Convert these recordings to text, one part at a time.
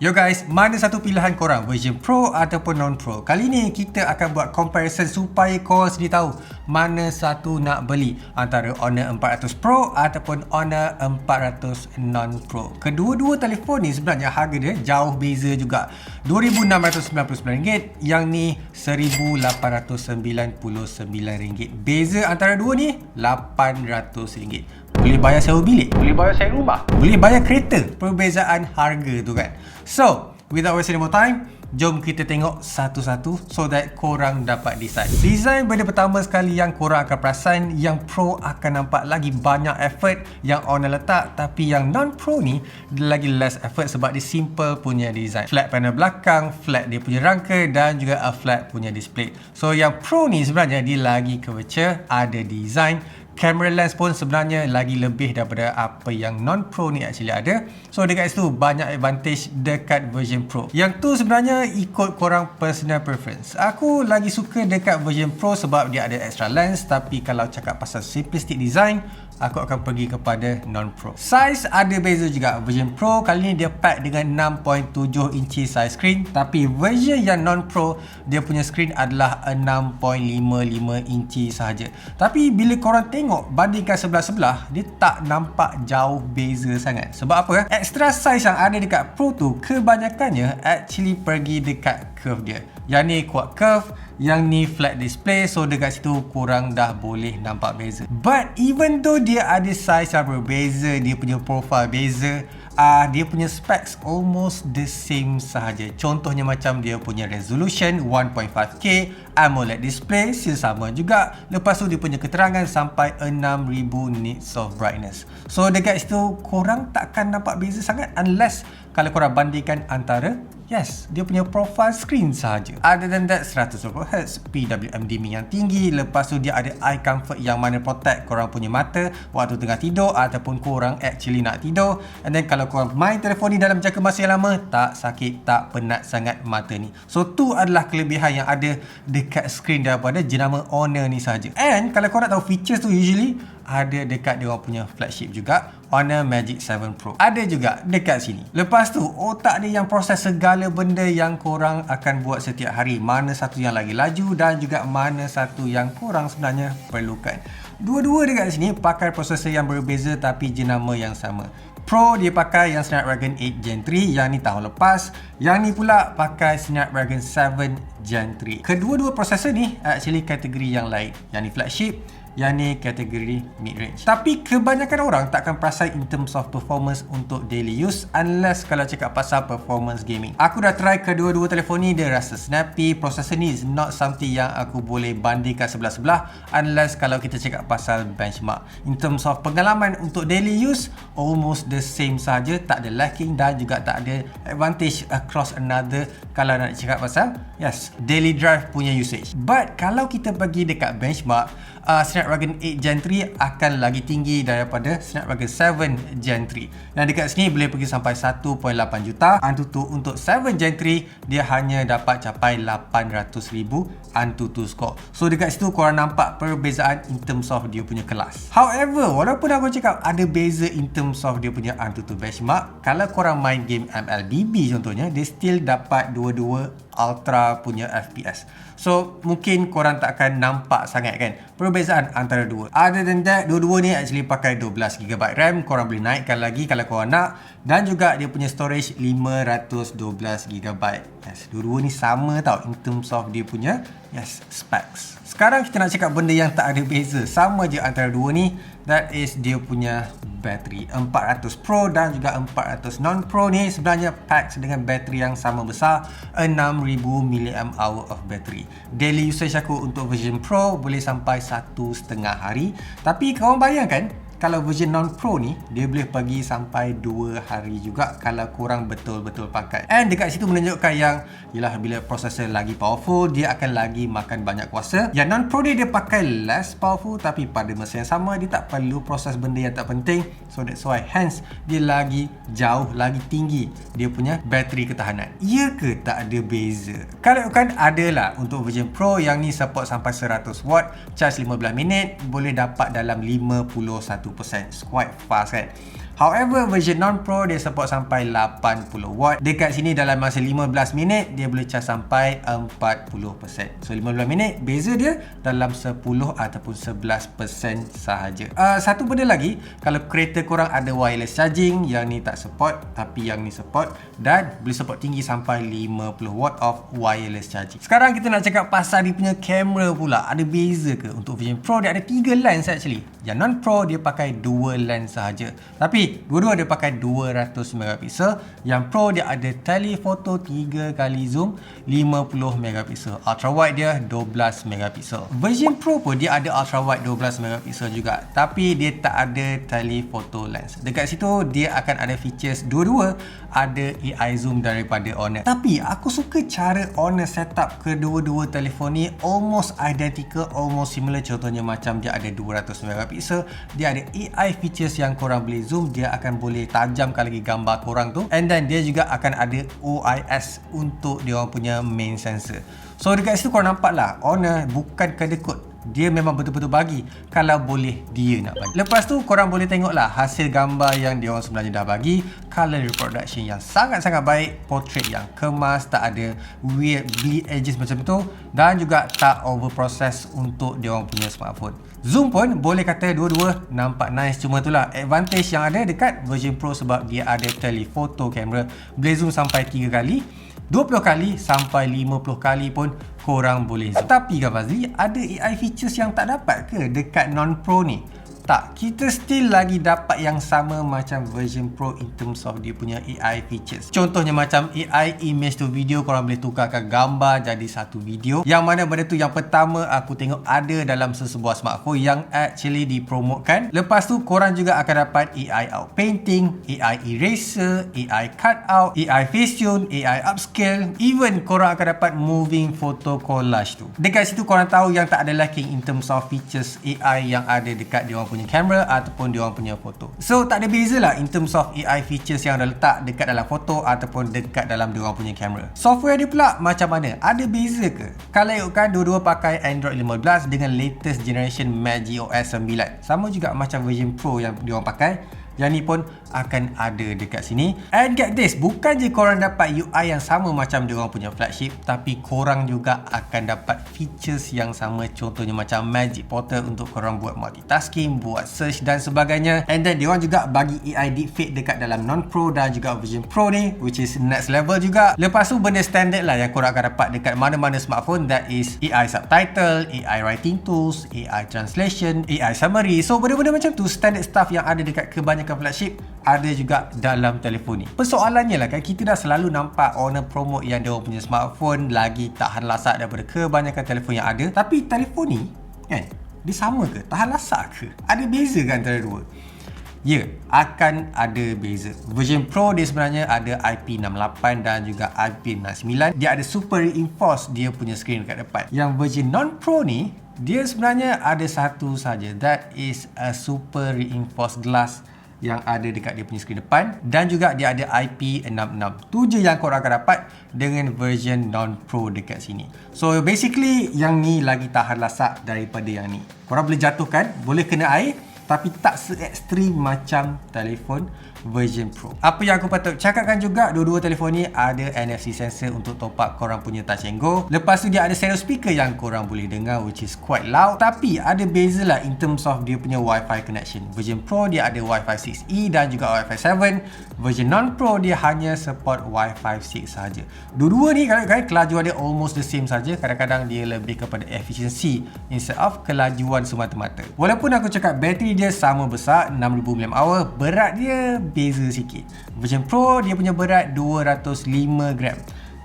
Yo guys, mana satu pilihan korang, version Pro ataupun non-Pro? Kali ni kita akan buat comparison supaya korang sendiri tahu mana satu nak beli, antara Honor 400 Pro ataupun Honor 400 non-Pro. Kedua-dua telefon ni sebenarnya harga dia jauh beza juga. RM2,699, yang ni RM1,899. Beza antara dua ni RM800. Boleh bayar sewa bilik, boleh bayar sewa rumah, boleh bayar kereta. Perbezaan harga tu kan. So, without wasting more time, jom kita tengok satu-satu so that korang dapat decide. Design benda pertama sekali yang korang akan perasan, yang Pro akan nampak lagi banyak effort yang Honor letak, tapi yang non-Pro ni dia lagi less effort sebab dia simple punya design. Flat panel belakang, flat dia punya rangka dan juga a flat punya display. So yang Pro ni sebenarnya dia lagi curvature, ada design. Camera lens pun sebenarnya lagi lebih daripada apa yang non-Pro ni actually ada. So dekat situ banyak advantage dekat version Pro. Yang tu sebenarnya ikut korang personal preference. Aku lagi suka dekat version Pro sebab dia ada extra lens. Tapi kalau cakap pasal simplistic design, aku akan pergi kepada non-Pro. Size ada beza juga. Version Pro kali ni dia pack dengan 6.7 inci size screen. Tapi version yang non-Pro, dia punya screen adalah 6.55 inci sahaja. Tapi bila korang tengok bandingkan sebelah-sebelah, dia tak nampak jauh beza sangat. Sebab apa? Extra size yang ada dekat Pro tu kebanyakannya actually pergi dekat curve dia. Yang ni kuat curve, yang ni flat display. So dekat situ korang dah boleh nampak beza. But even though dia ada size yang berbeza, dia punya profile beza, dia punya specs almost the same sahaja. Contohnya macam dia punya resolution 1.5K, AMOLED display still sama juga. Lepas tu dia punya keterangan sampai 6000 nits of brightness. So dekat situ korang takkan nampak beza sangat unless kalau korang bandingkan antara dia punya profile screen sahaja. Other than that, 120Hz, PWM dimming yang tinggi. Lepas tu dia ada eye comfort yang mana protect korang punya mata waktu tengah tidur ataupun korang actually nak tidur. And then kalau korang main telefon ni dalam jangka masa yang lama, tak sakit, tak penat sangat mata ni. So tu adalah kelebihan yang ada dekat screen daripada jenama Honor ni sahaja. And kalau korang nak tahu features tu, usually ada dekat dia orang punya flagship juga, Honor Magic 7 Pro. Ada juga dekat sini. Lepas tu otak dia yang proses segala benda yang korang akan buat setiap hari. Mana satu yang lagi laju dan juga mana satu yang korang sebenarnya perlukan. Dua-dua dekat sini pakai prosesor yang berbeza tapi jenama yang sama. Pro dia pakai yang Snapdragon 8 Gen 3, yang ni tahun lepas. Yang ni pula pakai Snapdragon 7 Gen 3. Kedua-dua prosesor ni actually kategori yang lain. Yang ni flagship, yang ni kategori mid-range. Tapi kebanyakan orang takkan perasan in terms of performance untuk daily use unless kalau cakap pasal performance gaming. Aku dah try kedua-dua telefon ni, dia rasa snappy. Processor ni is not something yang aku boleh bandingkan sebelah-sebelah unless kalau kita cakap pasal benchmark. In terms of pengalaman untuk daily use, almost the same sahaja. Tak ada lacking dan juga tak ada advantage across another kalau nak cakap pasal daily drive punya usage. But kalau kita pergi dekat benchmark, Snapdragon 8 Gen 3 akan lagi tinggi daripada Snapdragon 7 Gen 3. Dan dekat sini boleh pergi sampai 1.8 juta. Antutu untuk 7 Gen 3 dia hanya dapat capai 800,000 Antutu score. So dekat situ korang nampak perbezaan in terms of dia punya kelas. However, walaupun aku cakap ada beza in terms of dia punya Antutu benchmark, kalau korang main game MLBB contohnya, dia still dapat dua-dua ultra punya FPS. So mungkin korang tak akan nampak sangat kan perbezaan antara dua. Other than that, dua-dua ni actually pakai 12GB RAM. Korang boleh naikkan lagi kalau korang nak. Dan juga dia punya storage 512GB. Dua-dua ni sama tau in terms of dia punya specs. Sekarang kita nak cakap benda yang tak ada beza, sama je antara dua ni. That is dia punya bateri. 400 Pro dan juga 400 non-Pro ni sebenarnya pack dengan bateri yang sama besar, 6000 mAh of battery. Daily usage aku untuk version Pro boleh sampai 1.5 hari. Tapi korang bayangkan kalau version non-Pro ni, dia boleh pergi sampai 2 hari juga kalau korang betul-betul pakai. And dekat situ menunjukkan yang yelah, bila prosesor lagi powerful, dia akan lagi makan banyak kuasa. Yang non-Pro dia pakai less powerful, tapi pada masa yang sama dia tak perlu proses benda yang tak penting. So that's why hence dia lagi jauh lagi tinggi dia punya bateri ketahanan. Ya ke tak ada beza? Kalau kan adalah untuk version Pro yang ni support sampai 100 watt, charge 15 minit, boleh dapat dalam 51%. It's quite fast kan. However, version non-pro dia support sampai 80W. Dekat sini dalam masa 15 minit dia boleh charge sampai 40%. So 15 minit beza dia dalam 10 ataupun 11% sahaja. Satu benda lagi, kalau kereta korang ada wireless charging, yang ni tak support tapi yang ni support, dan boleh support tinggi sampai 50W of wireless charging. Sekarang kita nak cakap pasal dia punya kamera pula. Ada beza ke? Untuk Vision Pro dia ada 3 lens actually. Yang non-pro dia pakai 2 lens sahaja. Tapi dua-dua dia pakai 200MP. Yang pro dia ada telephoto 3 kali zoom 50MP. Ultra wide dia 12MP. Version Pro pun dia ada ultra wide 12MP juga. Tapi dia tak ada telephoto lens. Dekat situ dia akan ada features dua-dua. Ada AI zoom daripada Honor. Tapi aku suka cara Honor setup kedua-dua telefon ni almost identical, almost similar. Contohnya macam dia ada 200MP, dia ada AI features yang korang boleh zoom, dia akan boleh tajamkan lagi gambar korang tu, and then dia juga akan ada OIS untuk dia orang punya main sensor. So dekat situ korang nampak lah, Honor bukan kedekut. Dia memang betul-betul bagi kalau boleh dia nak bagi. Lepas tu korang boleh tengok lah hasil gambar yang dia orang sebenarnya dah bagi. Color reproduction yang sangat-sangat baik, portrait yang kemas, tak ada weird bleed edges macam tu, dan juga tak over process untuk dia orang punya smartphone. Zoom pun boleh kata dua-dua nampak nice, cuma itulah advantage yang ada dekat version Pro sebab dia ada telephoto camera, boleh zoom sampai 3 kali, 20 kali sampai 50 kali pun korang boleh zoom. Tapi kan Fazli, ada AI features yang tak dapat ke dekat non-pro ni? Tak, kita still lagi dapat yang sama macam version Pro in terms of dia punya AI features. Contohnya macam AI image to video, korang boleh tukarkan gambar jadi satu video. Yang mana benda tu yang pertama aku tengok ada dalam sesebuah smartphone yang actually dipromotekan. Lepas tu korang juga akan dapat AI out painting, AI eraser, AI cut out, AI face tune, AI upscale, even korang akan dapat moving photo collage tu. Dekat situ korang tahu yang tak ada lacking in terms of features AI yang ada dekat dia orang punya kamera ataupun dia orang punya foto. So tak ada beza lah in terms of AI features yang dah letak dekat dalam foto ataupun dekat dalam dia orang punya kamera. Software dia pula macam mana? Ada beza ke? Kalau ikutkan dua-dua pakai Android 15 dengan latest generation Magic OS 9. Sama juga macam version Pro yang dia orang pakai. Yang ni pun akan ada dekat sini. And get this, bukan je korang dapat UI yang sama macam diorang punya flagship, tapi korang juga akan dapat features yang sama. Contohnya macam Magic Portal untuk korang buat multitasking, buat search dan sebagainya. And then diorang juga bagi AI deepfake dekat dalam non-pro dan juga version Pro ni, which is next level juga. Lepas tu benda standard lah yang korang akan dapat dekat mana-mana smartphone, that is AI subtitle, AI writing tools, AI translation, AI summary. So benda-benda macam tu standard stuff yang ada dekat kebanyakan flagship ada juga dalam telefon ni. Persoalannya lah kan, kita dah selalu nampak Honor promote yang dia punya smartphone lagi tahan lasak daripada kebanyakan telefon yang ada. Tapi telefon ni kan, dia sama ke? Tahan lasak ke? Ada beza ke antara dua? Ya, akan ada beza. Version Pro dia sebenarnya ada IP68 dan juga IP69. Dia ada super reinforced dia punya screen dekat depan. Yang version non-Pro ni, dia sebenarnya ada satu saja, that is a super reinforced glass yang ada dekat dia punya skrin depan, dan juga dia ada IP66. Tu je yang korang akan dapat dengan version non-pro dekat sini. So basically yang ni lagi tahan lasak daripada yang ni. Korang boleh jatuhkan, boleh kena air, tapi tak se-ekstrim macam telefon version Pro. Apa yang aku patut cakapkan juga, dua-dua telefon ni ada NFC sensor untuk top up korang punya Touch and Go. Lepas tu dia ada stereo speaker yang korang boleh dengar, which is quite loud. Tapi ada beza lah in terms of dia punya Wi-Fi connection. Version Pro dia ada Wi-Fi 6E dan juga Wi-Fi 7. Version non-Pro dia hanya support Wi-Fi 6 sahaja. Dua-dua ni kan kelajuan dia almost the same saja. Kadang-kadang dia lebih kepada efficiency instead of kelajuan semata-mata. Walaupun aku cakap bateri dia sama besar 6000 mAh, berat dia beza sikit. Version Pro dia punya berat 205 gram.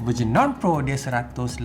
Version non-Pro dia 184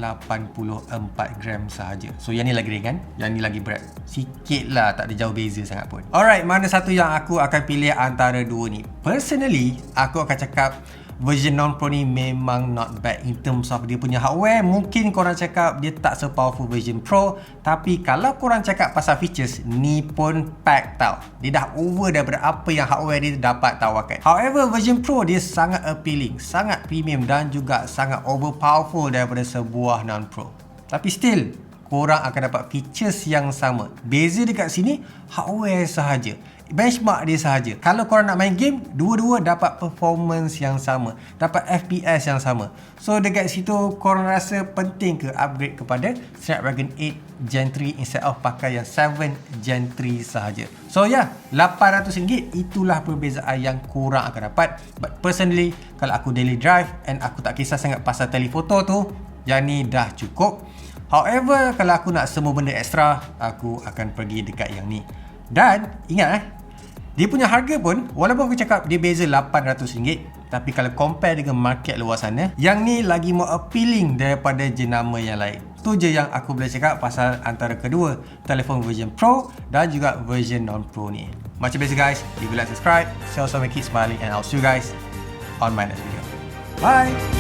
gram sahaja. So yang ni lagi ringan, yang ni lagi berat sikit lah, tak ada jauh beza sangat pun. Alright, mana satu yang aku akan pilih antara dua ni? Personally, aku akan cakap version non-Pro ni memang not bad in terms of dia punya hardware. Mungkin korang cakap dia tak se-powerful version Pro, tapi kalau korang cakap pasal features, ni pun pack tau. Dia dah over daripada apa yang hardware dia dapat tawarkan. However, version Pro dia sangat appealing, sangat premium dan juga sangat overpowerful daripada sebuah non-Pro. Tapi still, korang akan dapat features yang sama. Beza dekat sini, hardware sahaja. benchmark dia sahaja. Kalau korang nak main game, dua-dua dapat performance yang sama, dapat FPS yang sama. So dekat situ korang rasa penting ke upgrade kepada Snapdragon 8 Gen 3 instead of pakai yang 7 Gen 3 sahaja. So RM800 itulah perbezaan yang korang akan dapat. But personally, kalau aku daily drive and aku tak kisah sangat pasal telefoto tu, yang ni dah cukup. However, kalau aku nak semua benda ekstra, aku akan pergi dekat yang ni. Dan ingat dia punya harga pun, walaupun aku cakap dia beza RM800, tapi kalau compare dengan market luar sana, yang ni lagi more appealing daripada jenama yang lain. Tu je yang aku boleh cakap pasal antara kedua telefon version Pro dan juga version non-Pro ni. Macam biasa guys, if you like, subscribe, so make it smiling, and I'll see you guys on my next video. Bye!